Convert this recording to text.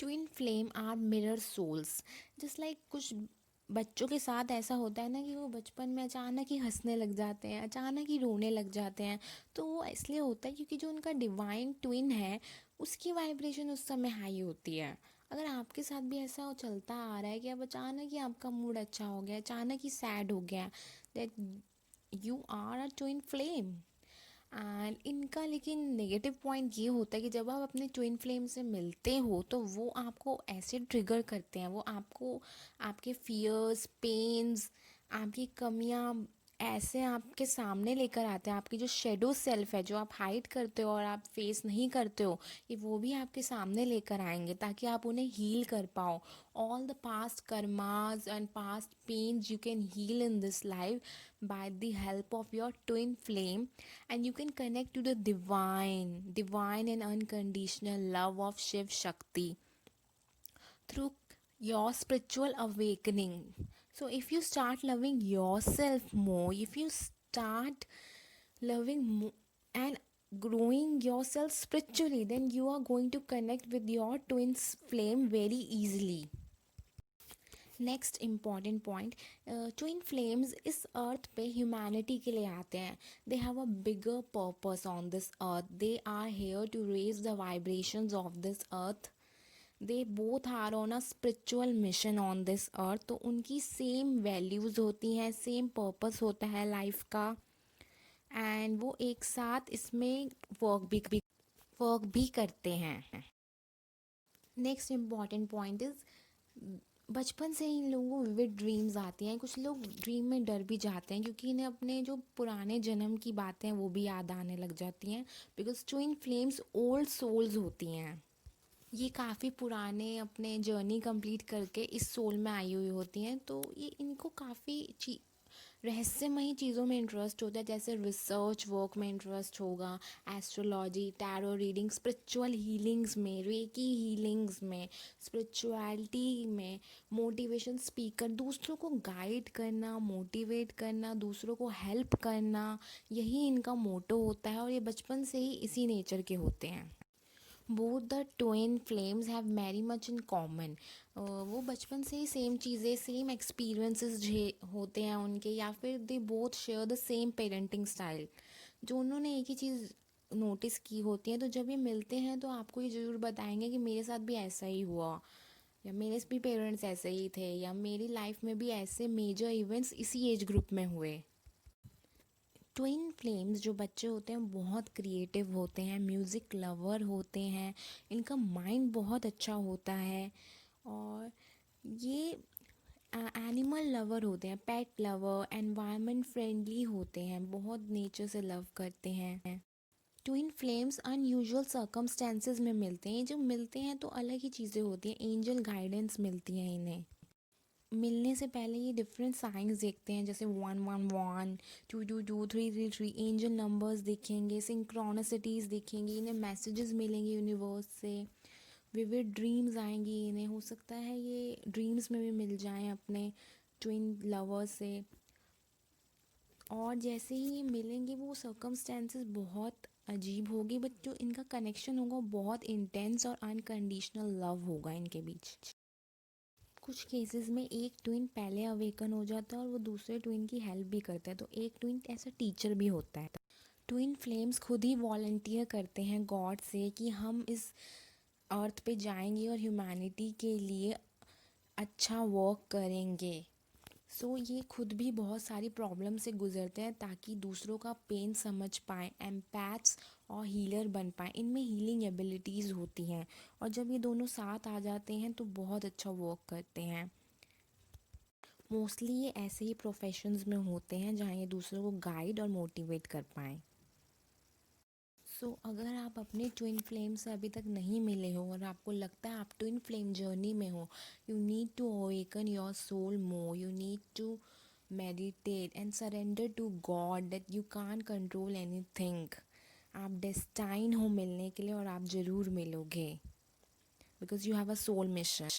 Twin flame are mirror souls. Just like कुछ बच्चों के साथ ऐसा होता है ना कि वो बचपन में अचानक ही हंसने लग जाते हैं, अचानक ही रोने लग जाते हैं। तो वो इसलिए होता है क्योंकि जो उनका डिवाइन ट्विन है उसकी वाइब्रेशन उस समय हाई होती है। अगर आपके साथ भी ऐसा चलता आ रहा है कि अब अचानक ही आपका मूड अच्छा हो गया, अचानक ही सैड हो गया, that you are a twin flame. And इनका लेकिन नेगेटिव पॉइंट ये होता है कि जब आप अपने ट्विन फ्लेम से मिलते हो तो वो आपको ऐसे ट्रिगर करते हैं, वो आपको आपके फियर्स, पेन्स, आपकी कमियां ऐसे आपके सामने लेकर आते हैं। आपकी जो शेडो सेल्फ है, जो आप हाइड करते हो और आप फेस नहीं करते हो, ये वो भी आपके सामने लेकर आएंगे ताकि आप उन्हें हील कर पाओ। All the past karmas and past pains you can heal in this life by the help of your twin flame, and you can connect to the divine and unconditional love of Shiv Shakti through your spiritual awakening. So if you start loving yourself more, if you start loving and growing yourself spiritually, then you are going to connect with your twin's flame very easily. Next important point, twin flames इस earth पे humanity के लिए आते हैं। They have a bigger purpose on this earth, they are here to raise the vibrations of this earth, they both are on a spiritual mission on this earth. तो उनकी same values होती हैं, same purpose होता है life का, and वो एक साथ इसमें वर्क भी करते हैं। नेक्स्ट इम्पॉर्टेंट पॉइंट इज़, बचपन से ही इन लोगों को विविड ड्रीम्स आती हैं। कुछ लोग ड्रीम में डर भी जाते हैं क्योंकि इन्हें अपने जो पुराने जन्म की बातें हैं वो भी याद आने लग जाती हैं, because twin flames old souls होती हैं। ये काफ़ी पुराने अपने जर्नी कंप्लीट करके इस सोल में आई हुई होती हैं, तो ये इनको काफ़ी रहस्यमयी चीज़ों में इंटरेस्ट होता है, जैसे रिसर्च वर्क में इंटरेस्ट होगा, astrology, tarot reading, spiritual healings में, रेकी हीलिंग्स में, स्पिरिचुअलिटी में, मोटिवेशन स्पीकर, दूसरों को गाइड करना, मोटिवेट करना, दूसरों को हेल्प करना, यही इनका मोटो होता है और ये बचपन से ही इसी नेचर के होते हैं। Both the twin flames have very much in common. वो बचपन से ही सेम चीज़ें, सेम एक्सपीरियंसेस होते हैं उनके, या फिर they both share the same parenting style. जो उन्होंने एक ही चीज़ नोटिस की होती है, तो जब ये मिलते हैं तो आपको ये ज़रूर बताएंगे कि मेरे साथ भी ऐसा ही हुआ, या मेरे भी पेरेंट्स ऐसे ही थे, या मेरी लाइफ में भी ऐसे मेजर इवेंट्स इसी एज ग्रुप में हुए। ट्विन फ्लेम्स जो बच्चे होते हैं बहुत क्रिएटिव होते हैं, म्यूज़िक लवर होते हैं, इनका माइंड बहुत अच्छा होता है, और ये एनिमल लवर होते हैं, पेट लवर, एनवायरनमेंट फ्रेंडली होते हैं, बहुत नेचर से लव करते हैं। ट्विन फ्लेम्स अनयूजुअल सर्कमस्टेंसेस में मिलते हैं। जो मिलते हैं तो अलग ही चीज़ें होती हैं, एंजल गाइडेंस मिलती हैं इन्हें। मिलने से पहले ये डिफरेंट साइंस देखते हैं, जैसे 111, 222, 333, एंजल नंबर्स देखेंगे, सिंक्रोनिसिटीज़ देखेंगे, इन्हें मैसेजेस मिलेंगे यूनिवर्स से, विविड ड्रीम्स आएंगी इन्हें, हो सकता है ये ड्रीम्स में भी मिल जाएं अपने ट्विन लवर से। और जैसे ही ये मिलेंगे वो सर्कमस्टेंसेस बहुत अजीब होगी, बट जो इनका कनेक्शन होगा बहुत इंटेंस और अनकंडीशनल लव होगा इनके बीच। कुछ केसेस में एक ट्विन पहले अवेकन हो जाता है और वो दूसरे ट्विन की हेल्प भी करता है, तो एक ट्विन ऐसा टीचर भी होता है। ट्विन फ्लेम्स खुद ही वॉलंटियर करते हैं गॉड से कि हम इस अर्थ पे जाएंगे और ह्यूमैनिटी के लिए अच्छा वर्क करेंगे। सो ये खुद भी बहुत सारी प्रॉब्लम से गुजरते हैं ताकि दूसरों का पेन समझ पाएँ, एम्पैथ्स और हीलर बन पाएँ। इनमें हीलिंग एबिलिटीज़ होती हैं, और जब ये दोनों साथ आ जाते हैं तो बहुत अच्छा वर्क करते हैं। मोस्टली ये ऐसे ही प्रोफेशंस में होते हैं जहाँ ये दूसरों को गाइड और मोटिवेट कर पाएँ। अगर आप अपने ट्विन फ्लेम से अभी तक नहीं मिले हो और आपको लगता है आप ट्विन फ्लेम जर्नी में हो, you need to awaken your soul more, you need to meditate and surrender to God that you can't control anything. आप डेस्टाइन हो मिलने के लिए और आप ज़रूर मिलोगे, because you have a soul mission.